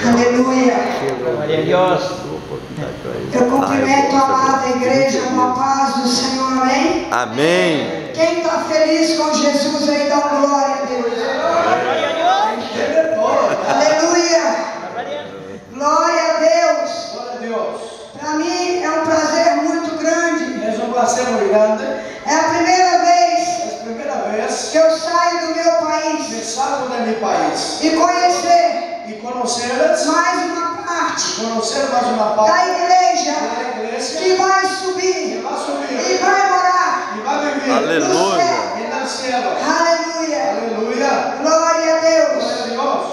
Aleluia. Glória a Deus. Eu cumprimento a amada igreja com a paz do Senhor, amém? Amém. Quem está feliz com Jesus aí, dá glória a Deus. Aleluia. Glória a Deus. Para mim é um prazer muito grande. Es un placer muy grande. É a primeira vez Es la primera vez que eu saio do meu que país salgo de mi país e conhecer y conocerles, mais uma parte conocer más una da parte igreja de la iglesia que vai que subir va a subir e vai morar y va a vivir Aleluia. en el cielo. Aleluia. Aleluya. Glória a Deus. Gloria a Dios.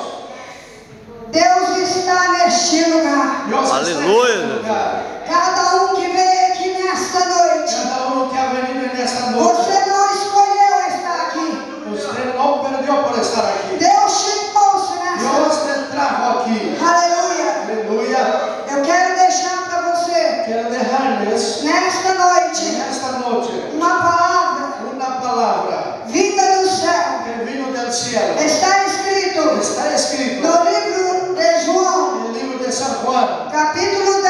Deus está neste lugar. Dios está en Aleluya. este lugar. Cada que veio aqui nesta noite, Cada uno que ha venido en esta noche, você não escolheu estar aqui. usted no perdió por estar aquí. Deus te trouxe nesta Dios te trajo aquí. Aleluia. Aleluya. Eu quero deixar para você, Quiero dejarles nesta noite, en esta noche uma palavra una palabra vinda do céu. que vino del cielo. Está escrito Está escrito no livro de João, en el libro de San Juan, capítulo 10,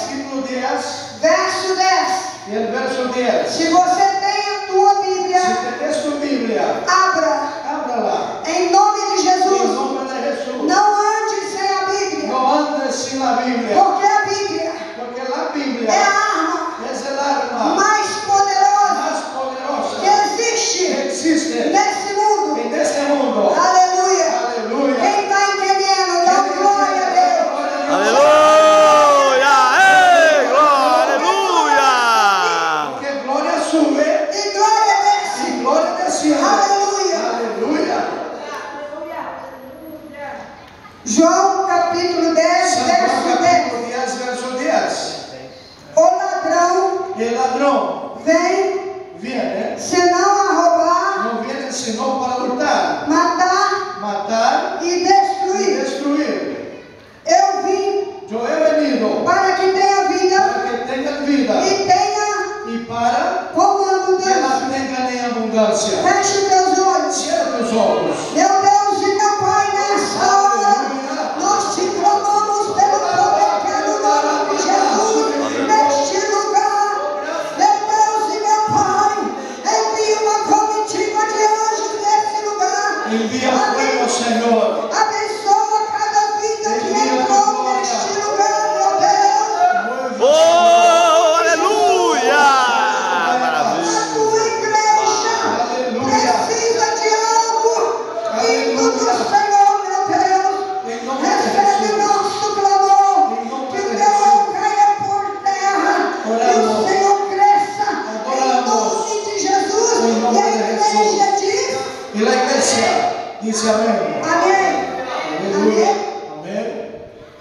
capítulo 10, verso 10. y el verso 10. Se você tem a tua Bíblia, Si tienes tu Biblia, abra ábrala. em nome de En Jesus. nombre de Jesús. Não ande sem a Bíblia, No andes sin la Biblia, porque a Bíblia porque la Biblia é a arma es el arma mais poderosa más que poderosa existe que existe nesse mundo. en este mundo. Aleluia. Aleluya. Quem está entendendo, dá glória a Deus. Aleluia. Ei, glória, aleluia. Porque gloria sube E glória desce. y gloria desciende. Aleluia. Aleluya. João capítulo 10, San Juan verso 10. capítulo 10, verso 10. O ladrão El ladrón vem viene, senão a roubar, no viene sino para hurtar, matar matar e y destruir. destruir. Eu vim Yo he venido para que tenha vida para que tengan vida e tenha y para com que abundância. la tengan en abundancia. Feche os teus olhos. Cierra tus ojos. Meu Deus e meu Pai, nesta hora, nós te clamamos pelo poder que é no nome de Jesus, neste lugar. Meu Deus e meu Pai, envia uma comitiva de anjos nesse lugar. Envía fuego, Señor. Abençoa cada vida que entrou neste lugar, meu Deus. Oh, aleluia. A Maravilha. tua igreja precisa de algo vindo do Senhor, meu Deus. Recebe o nosso clamor, que o teu não caia por terra, que o Senhor cresça em nome de Jesus. E a igreja diz Y la iglesia dice amén. amém. Aleluya. Amém.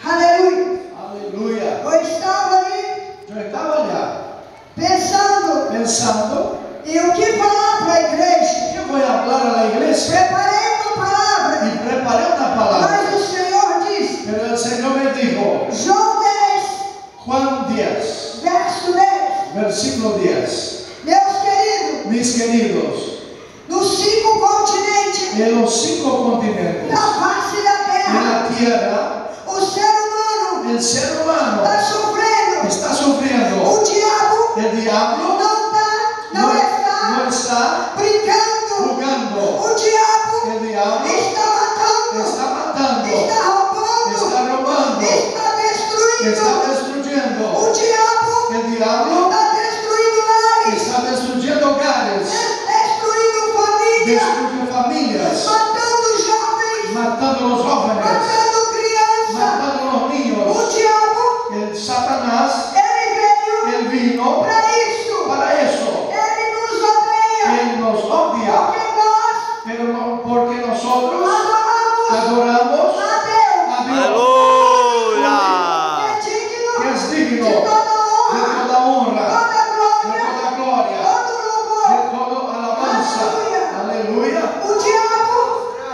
Amén. Aleluia. Aleluya. Eu estava ali Yo estaba allá pensando pensando, em o que falar para a igreja. yo voy a hablar a la iglesia Preparei uma palavra, y preparé una palabra. mas o Senhor disse, Pero el Señor me dijo, João 10, Juan 10, verso 10. versículo 10. Meus queridos, Mis queridos, nos 5 continentes en los 5 continentes, da face da en terra, la tierra, o ser humano el ser humano está sofrendo. está sufriendo. O diabo El diablo não está brincando. jugando. O diabo El diablo está matando, está matando, está roubando, está robando, está destruindo. está destruyendo. O diabo El diablo está destruindo lares, está destruyendo hogares, destruindo famílias, destruye familias, matando jovens, matando los jóvenes, matando crianças. matando los niños. O diabo, El Satanás, ele él veio vino para isso. para eso. Ele nos odeia, Él nos odia, porque nós pero no porque nosotros adoramos adoramos a Deus, a Dios, Aleluia. que é digno que es digno de de toda toda honra, toda de glória, toda gloria, todo de louvor. toda alabanza. Aleluya. O diabo,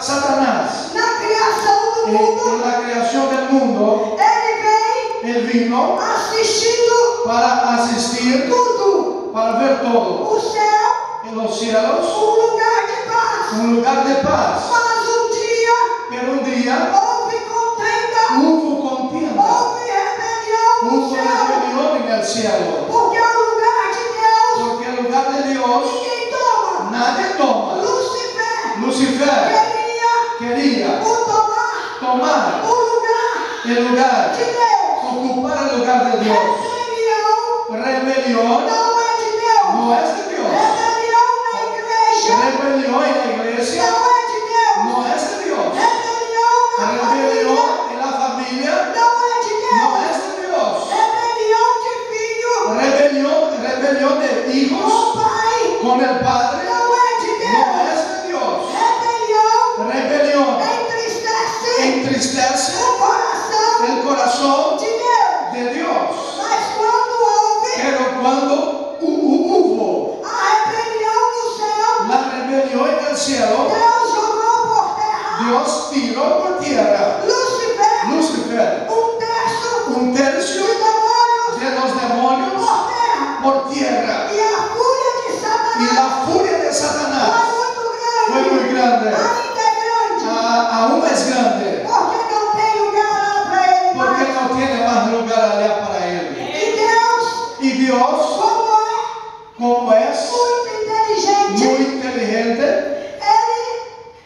Satanás, na criação do en mundo, la creación del mundo, ele él vino vem assistindo para asistir, tudo. para ver todo. O céu, En los cielos, lugar de paz. un lugar de paz. Mas um dia Pero un día houve el lugar, de Deus. ocupar el lugar de Dios. Rebelião Rebelión não é de Deus. no es de Dios. Rebelião na igreja Rebelión en la iglesia não é de Deus. no es de Dios. Rebelião na família Rebelión en la familia não é de no Deus. es de Dios. Rebelião de filho Rebelión de com hijos o pai con el padre não é de no Deus. es de Dios. Rebelião Rebelión entristece entristece o coração el corazón de Deus. de Dios. Mas quando houve Pero cuando hubo a rebelião no céu, la rebelión en el cielo, Deus jogou por terra Dios tiró por tierra Lúcifer, Lucifer, un tercio de demônios de los demonios por terra. por tierra. E a fúria de Y Satanás la furia de Satanás foi muito grande. fue muy grande. Ainda é grande. Aún es grande. Porque não tem lugar lá para ele Porque mais. no tiene más lugar allá para él. E Deus, Y Dios, como como é es muito inteligente, muy inteligente, ele,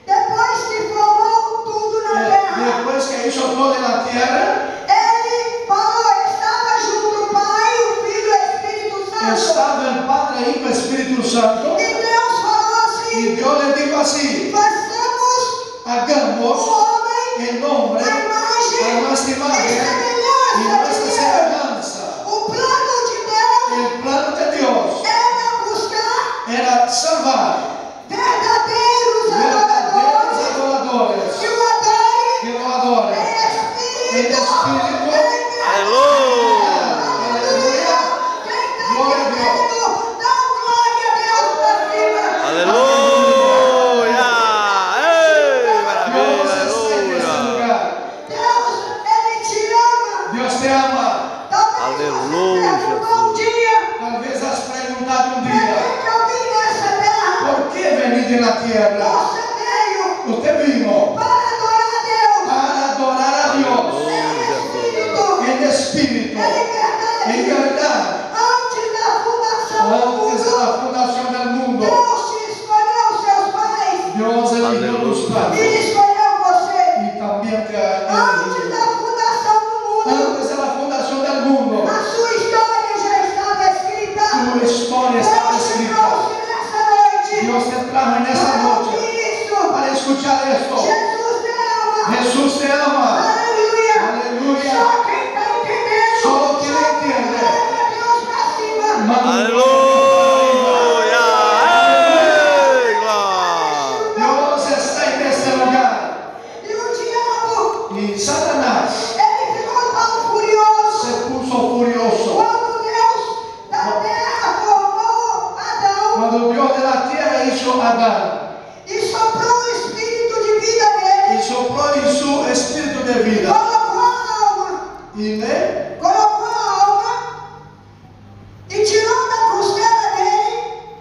depois que formou tudo na terra, después que hizo todo en la tierra, ele falou, estava junto o Pai, o Filho e o Espírito Santo. estaba el Padre, Hijo, Espíritu Santo. E Deus falou assim, Y Dios le dijo así: façamos hagamos o homem el hombre a imagem a nuestra e imagen y semelhança nuestra de Deus. semejanza. O plano de Deus El plano de Dios era buscar era salvar verdadeiros verdaderos adoradores adoradores que o adorem que lo adoren em en espírito. espíritu. Aleluia. Aleluia. Quem está Glória a Deus. entendendo, dá glória a Deus para cima. Aleluia. Ei, maravilha. Dios está en este Aleluia. lugar. Deus, Ele te ama. Dios te ama. Talvez Aleluia, você perguntou um dia, Tal vez has preguntado un por día: que eu vim nessa terra? ¿por qué venir en la tierra? Você veio Usted vino para adorar a Deus. para adorar a Dios Em espírito, en espíritu, em en verdade. verdad. Antes da fundação do Antes de mundo, la fundación del mundo, Deus te escolheu seus pais Dios eligió tus e padres escolheu você. y también te ha Antes elegido. da fundação do mundo, Antes de la fundación del mundo, a sua história já estava escrita. tu historia estaba Deus te escrita. trouxe nessa noite Dios te trajo en esta para noche ouvir isso. para escuchar esto. Jesus te ama. Jesús te ama. Aleluia. Aleluia. Só quem está entendendo. Solo quien entiende. Glória a Deus para cima. Aleluia. Ei, glória. Dios está en este lugar. E o diabo, Y Satanás ele ficou tão furioso se puso furioso quando Deus da terra formou Adão cuando Dios de la tierra hizo a Adán e soprou o espírito de vida nele, y sopló en su espíritu de vida colocou a alma e tirou da costela dele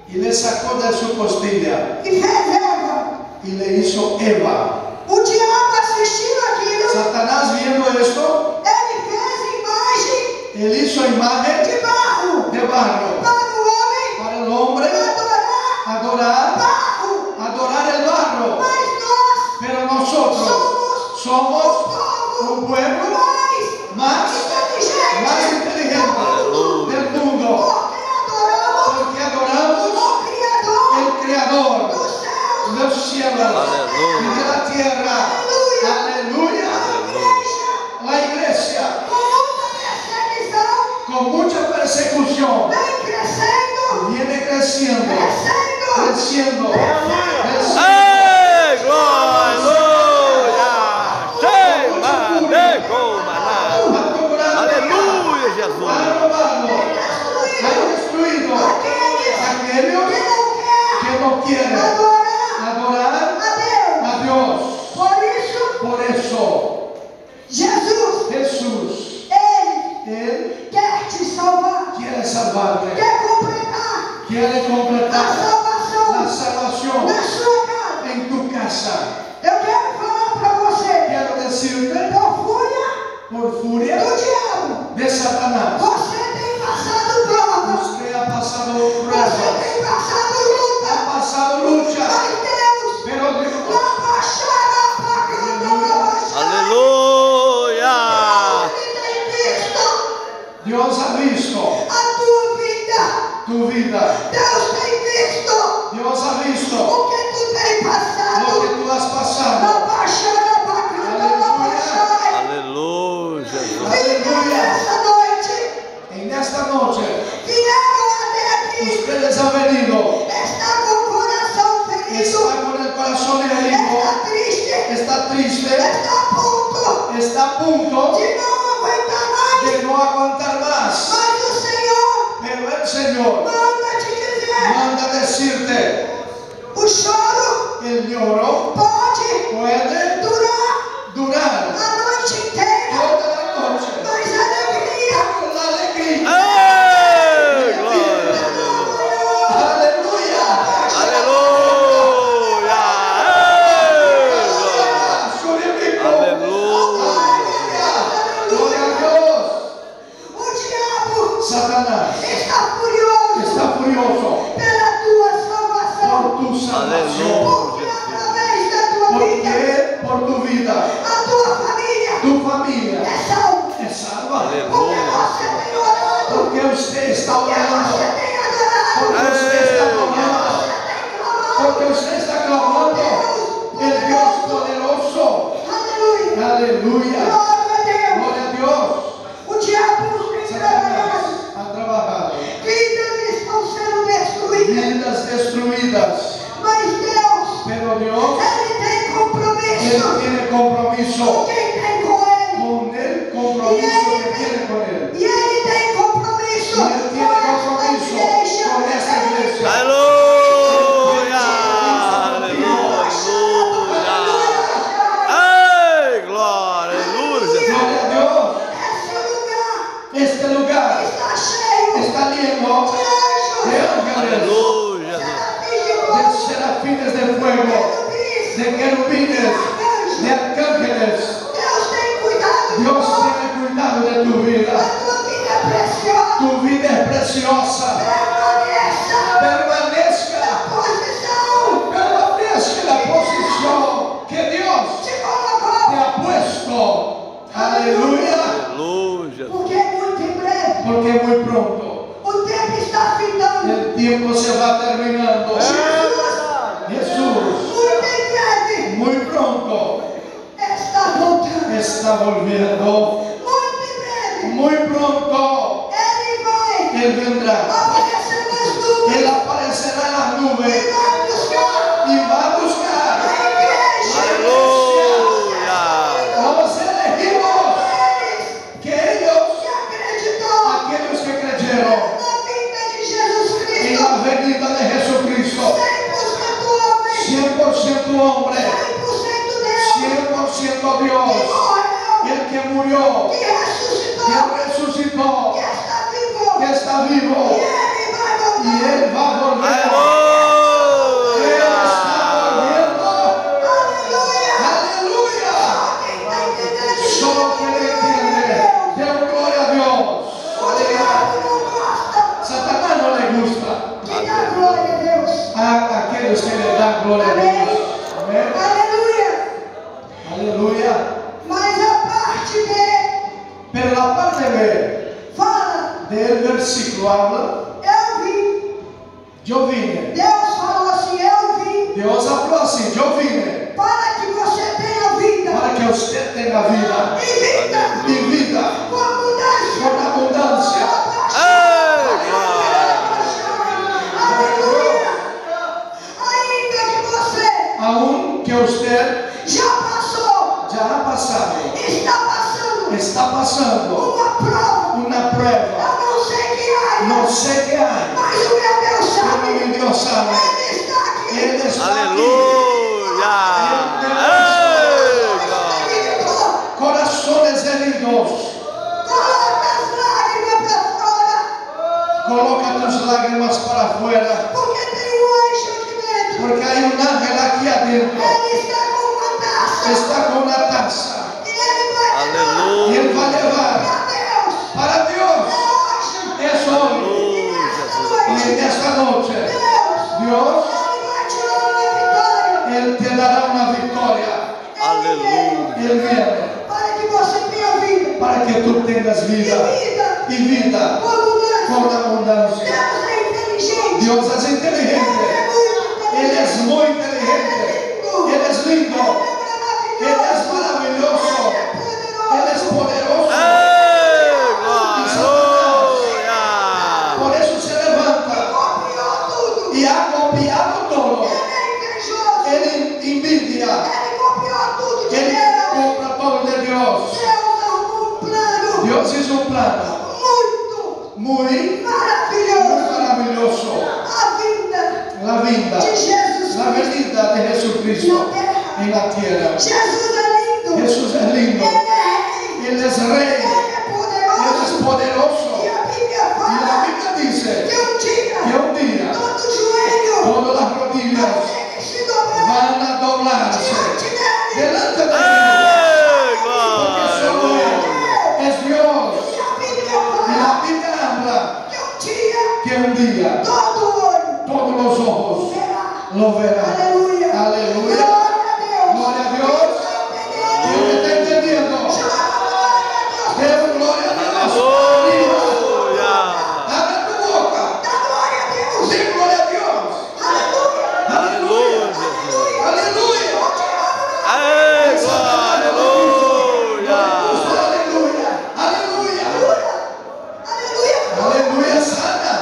y le sacó de su costilla e fez Eva. y le hizo Eva. O diabo assistindo aquilo, Satanás viendo esto, ele fez imagem él hizo imagen de barro de barro para o homem para el hombre adorar adorar el barro. mas nós Pero nosotros somos un pueblo más inteligente del mundo, porque adoramos el Creador de los cielos y de la tierra. Aleluya. La iglesia, con mucha persecución, viene creciendo. Ei, glória. Aleluia. Chama de comaná. Aleluia, Jesus. Ha robado, ha destruido aquellos que no quieren adorar a Dios. Por eso, Jesús, Él quer te salvar, quiere salvarte, quer completar quiere a completar salvação la salvación na sua casa. en tu casa. Eu quero falar para você, Quiero decirte, por fúria por furia do diabo, de Satanás, você tem passado provas, usted ha pasado você pruebas, tem passado luta, ha pasado lucha, mas Deus pero Dios não baixará para cantar, Aleluia. Deus ha visto a tua vida. tu vida. Deus tem visto Deus ha visto o que tu tem lo passado. que tú has pasado. Não baixa, não bacana, não baixa. Aleluia, Jesus. Filha, nessa noite, En esta noche vieram até aqui. ustedes han venido, Está com o coração ferido. está con el corazón herido, Está triste. está triste, Está a ponto está a punto de não aguentar mais. de no aguantar más. Mas o Senhor Pero el Señor manda te dizer: manda decirte, o choro el lloro pode puede durar a noite inteira, toda la noche, mas a alegria con la alegría. Ei, glória. Aleluya. Aleluia. Ei, glória. Aleluya. Gloria a Dios. o diabo Satanás está furioso está furioso pela tua salvação, por tu salvación. Aleluya. porque através da tua vida Porque por tu vida, a tua família tu familia é salva, es salva. porque você tem orado, Porque usted está porque orando. você tem adorado, Porque usted está clamando. você tem clamado. Porque usted está clamando. El Dios poderoso. Aleluia. Aleluya. Glória a Deus. Gloria a Dios. O diabo tem trabalhado. Satanás ha trabajado. Vidas estão sendo destruídas. Vidas destruidas. Mas Deus, Pero Dios, Ele tem compromisso Él tiene com compromiso quem tem com Ele. con el compromiso que tiene con Él. E Ele tem compromisso Y Él tiene compromiso con esta iglesia. Aleluia. Aleluia. Ei, glória. Aleluia, Jesus. Gloria a Dios. Esse lugar Este lugar está cheio está lleno de de anjos, ángeles, Aleluia, Jesus. de serafines de fuego, de querubines, de arcángeles. Deus tem cuidado de Dios nós. tiene cuidado de tu vida. A tua vida é preciosa. Tu vida es preciosa. Permaneça Permanezca. na posição Permanezca en la posición que Dios que te colocou. ha puesto. Aleluya. Aleluia. Porque muito em breve Porque muy pronto o tempo está findando. el tiempo se va terminando. Jesús, Muito em breve muy pronto está voltando. está volviendo. Muito em breve Muy pronto Ele vai Él vendrá. aparecer nas nuvens Él aparecerá en las e nubes vai buscar y va a buscar a igreja. Aleluia. los elegidos, Eles que ellos, que acreditou aquellos que creyeron na vinda de Jesus en Cristo. la venida de Jesucristo, 100% homem, 100% hombre, 100% Deus, 100% que Dios, morreu, el que murió, que que ressuscitou, resucitó, que está vivo, que está vivo, e Ele vai voltar. y Él va a volver. Él Aleluia. está volviendo. Aleluia! Aleluya. Quem está entendendo isso? Solo quien entiende, dé gloria a Dios. O diabo não gosta Satanás no le gusta de dar glória a Deus. a aquellos que le dan gloria a Dios. Amén. Aleluia! Aleluya. Mas a parte B Pero la parte B fala, del versículo habla, eu vim. yo vine. Deus falou assim, eu vim Dios habló así, yo vine para que você tenha vida. para que usted tenga vida E vida y vida com abundância. con abundancia. Ei, glória. Aleluia! Ainda que você Aunque usted já passou, ya ha pasado, está passando uma uma prova. prueba, Eu não sei que área, no sé qué hay, mas o meu Deus pero sabe. mi Dios sabe. Ele está aqui. Él está aquí. Aleluia. Ei, glória. Querido, Corazones heridos, coloca as lágrimas para fora, coloca tus lágrimas para afuera, porque tem um anjo aqui dentro. porque hay un ángel aquí adentro, Ele está com uma taça. está con una taza E ele vai Aleluia. y él va a llevar para Deus. para Dios. Hoje, Es hoy y en esta noche Deus, Dios, Ele vai te dar uma vitória. Él te dará una victoria. Aleluia. Él viene Para que você tenha vida. para que tú tengas E vida vida y vida com abundância. con abundancia. Deus é inteligente. Dios es inteligente. Él es muy inteligente. Él es lindo. Él es maravilloso. Él es poderoso. Aleluia. Por eso se levanta Copiou tudo. y ha copiado todo. Ele é invejoso. Él envidia. Ele copiou tudo de Él Deus. compra todo de Dios. Deus arrumou um plano Dios hizo un plano muito muy maravilhoso. maravilloso. A vida La vida, de Jesus la Cristo venida de Jesucristo en la tierra. Jesus é lindo. Jesús es lindo. Ele é rei. Él es rey. Ele é Él es poderoso. poderoso. E a Bíblia Y la fala Biblia dice que que un día todo joelho todas las rodillas tem que se dobrar van a doblarse diante dele. delante de Él. Ei, Porque solo glória. Él es Dios. E a Bíblia Y la fala Biblia habla que que un día todo olho todos los ojos verá. lo verán. Aleluia. Aleluya. Glória a Deus. Gloria a Dios. ¿Quién me está entendiendo? Deu glória a Deus. Aleluia. Abre tu boca. Dá glória a Deus. Dê glória a Dios. Aleluia. Aleluia, Jesus. Aleluya. Ei, glória. Aleluia. Aleluya. Aleluya. Aleluia. Aleluya sana.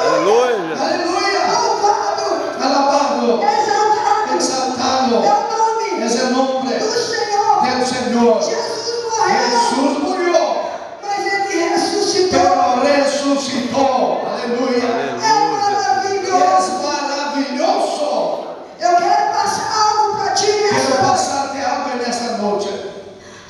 Aleluia. Aleluya. Louvado. Alabado. Exaltado. Exaltado. É o nome Es el nombre do Senhor. del Señor. Jesus morreu, Jesús murió, mas Ele ressuscitou. pero resucitó. Aleluya. É maravilhoso. Es maravilloso. Eu quero passar algo para ti Quiero nessa noite. pasarte algo en esta noche.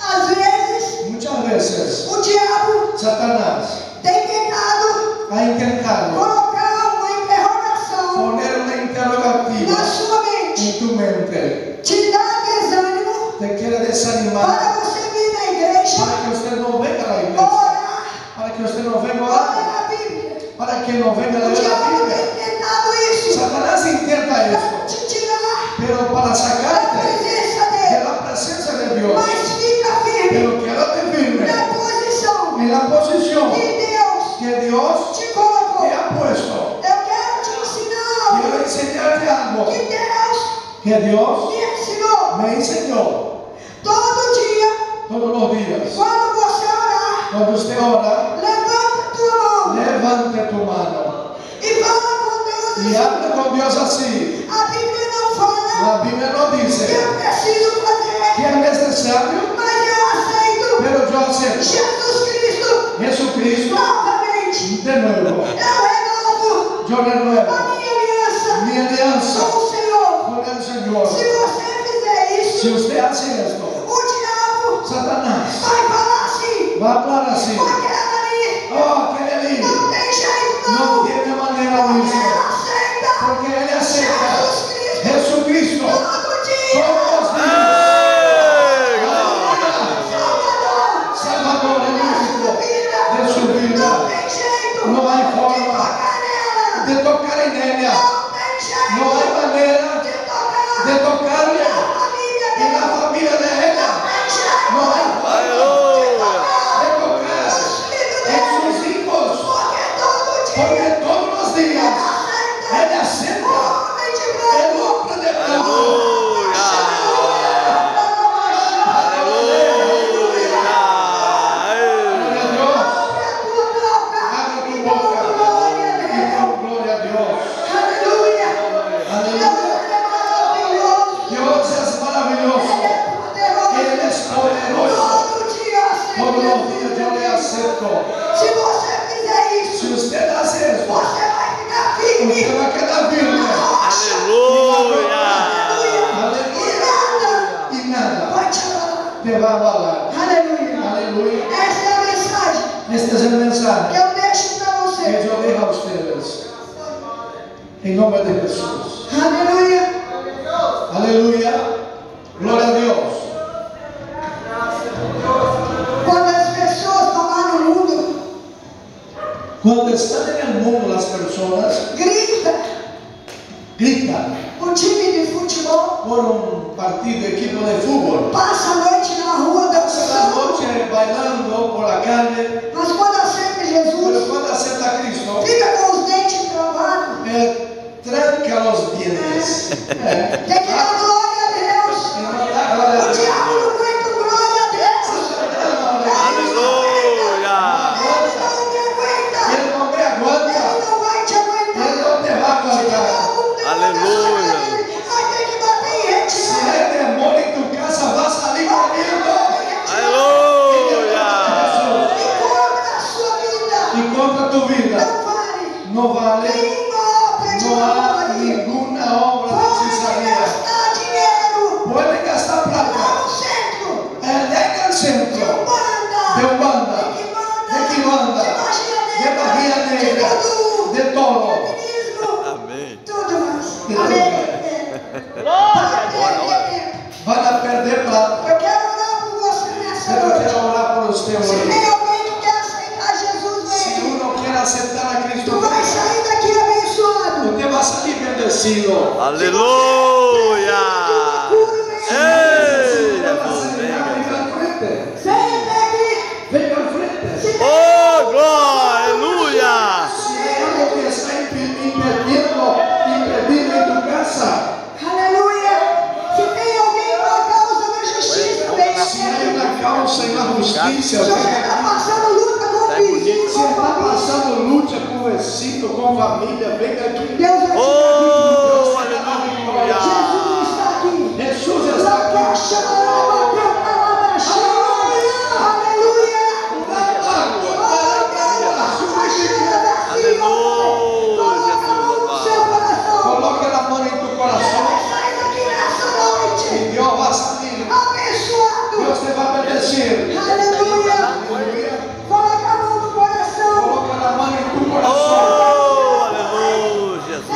Às vezes, Muchas veces o diabo Satanás tem tentado ha intentado colocar uma interrogação poner una interrogativa na sua mente, en tu mente. te dar desânimo Te quiere desanimar para você vir na igreja, para que usted no venga a la iglesia, orar, para que usted no venga a orar orar, a Bíblia. para que no venga a O leer la diabo Biblia. tem tentado isso Satanás intenta para esto, te tirar pero para da sacarte presença de dele. la presencia de Dios. Mas fica firme Pero quédate firme na posição en la posición que Deus que Dios te colocou. te ha puesto. Eu quero te ensinar Quiero algo enseñarte algo que Deus que Dios me ensinou. me enseñó Todo dia, todos los días. quando você orar, Cuando usted ora, levanta tua mão levante tu mano e fala com Deus. y hable con Dios así. A Bíblia não fala La Biblia no que dice eu preciso fazer, que es necesario, mas eu aceito pero yo acepto. Jesus Cristo Jesucristo novamente. de nuevo. Eu renovo Yo a renuevo minha aliança mi alianza com o Senhor. con el Señor. Se você fizer isso, Si usted hace esto, o diabo Satanás vai falar assim: va a hablar así. aquela ali Oh, que él não tem jeito, no não. tiene manera de Porque irse. ela aceita Porque él acepta Jesus Cristo Jesucristo todo dia. todos los días. Ei, glória. Salvador, Salvador, el único de su vida. não tem jeito No hay de forma tocar nela. de tocar en ella. Não tem jeito No hay manera de tocar de tocarle na família en la dela. familia de ella. Não tem jeito No hay forma Aleluia. de tocar nos filhos en dela. sus hijos. Porque todo dia Porque todos los días aceita él o acepta homem de el branco. hombre de blanco. Aleluia. Aleluia. Gloria a Dios. Abre tu boca y con gloria a Dios. Aleluya. Dios es maravilloso. Él es poderoso. Todos los días yo le acepto. Se você fizer isso, Si usted hace esto, você vai ficar firme. usted va a quedar firme. Aleluia. Aleluya. Y nada Vai te abalar. te va a abalar. Aleluia. Aleluya. Essa é a mensagem Este es el que mensaje eu deixo para que você. yo dejo a ustedes. En nombre de Jesús. Aleluia. Aleluya. Gloria a Dios. Quando as pessoas estão lá no mundo, Cuando están en el mundo las personas grita gritan o time de futebol, por un partido, equipo de fútbol. passa a noite na rua Pasa la dançando, noche bailando por la calle, mas quando aceita Jesus, cerca los bienes. Tem que dar glória a Deus. O diabo não aguenta glória a Deus. Aleluia. Ele não me aguenta. Ele não me aguenta. Ele não vai te aguentar. Ele não te vai aguentar. Aleluia. Vai ter que bater em rede. Se hay demônio em tu casa, va a salir corriendo. Aleluia. Encontra a sua vida. Y contra tu vida. Não vale. No vale. Nenhuma obra de No hay glória. ninguna obra de Pode hechicería. gastar dinheiro. Puede gastar Lá plata. no centro. Llega al centro de Umbanda, de Kimbanda, de magia negra, de todo. Amém. Tudo mais. De Amém. Van a perder plata. Eu quero orar por você nessa Pero noite. quiero orar por usted Se hoy. tem alguém que quer aceitar Jesus, Si vem. uno quiere aceptar a Cristo, Tu vai sair daqui abençoado. usted va a salir bendecido. Aleluia. Ei, Usted va a Jesus, salir, venga. venga al frente. Venha aqui. Venga al frente. Se tem Oh, glória, aleluia. Si hay algo que está impedido en tu casa, aleluia. Se tem alguém com a causa da justiça, venha si hay aqui. una causa en la justicia, Se você venga está aquí. passando luta com o vizinho, Si com a está família, pasando lucha con vecino, con familia, venga aquí. Deus vai te dar Oh, vitória. aleluia. Jesus está aqui. Jesús está aquí. Coloque la mano en tu corazón y Dios va a salir. Dios te va a bendecir. Aleluya. Coloca la mano en tu corazón. Oh, aleluia, Jesus.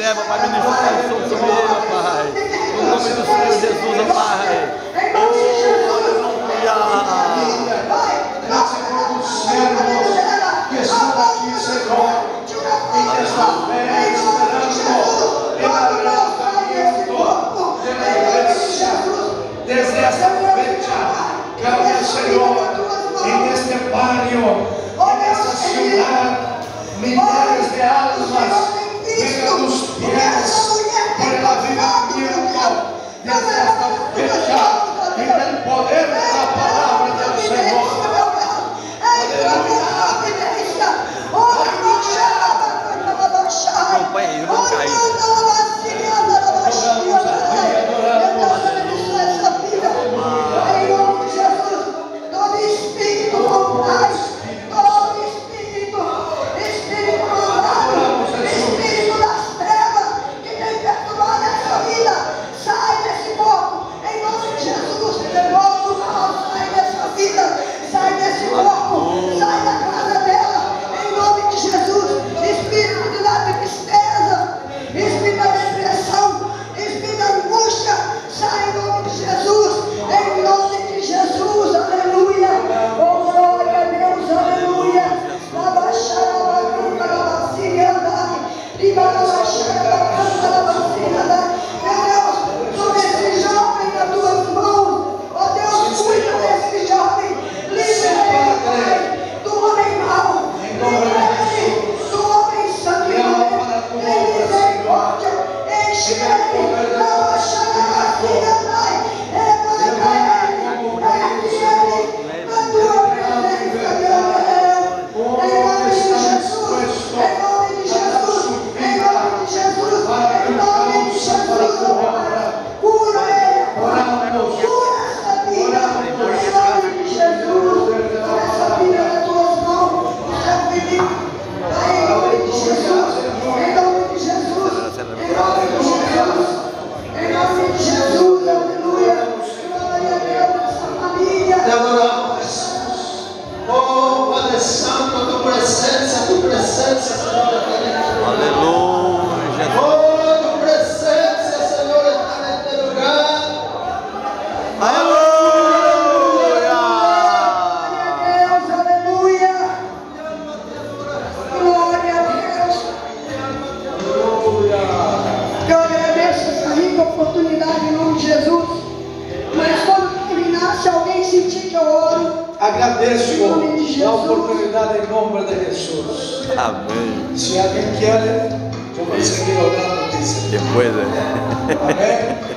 treva, Pai, ministrar sobre ele, ó Pai. No nome do Senhor Jesus, ó Pai. Oh, aleluia. Graças por os servos que estão aqui, Senhor, em esta fé, esperando el arrebatamiento de la iglesia. Desde esta fecha, cambia, Señor, en este barrio, en esta ciudad, millares de almas vengan a tus pies por el avivamiento. Desde esta fecha, en el poder de la palabra del Señor. Acompanhe, irmão Caio. Agradeço a oportunidade em nome de Jesus. Amém. Se alguém quer, eu vou seguir orando, dice. Que puede. Amém.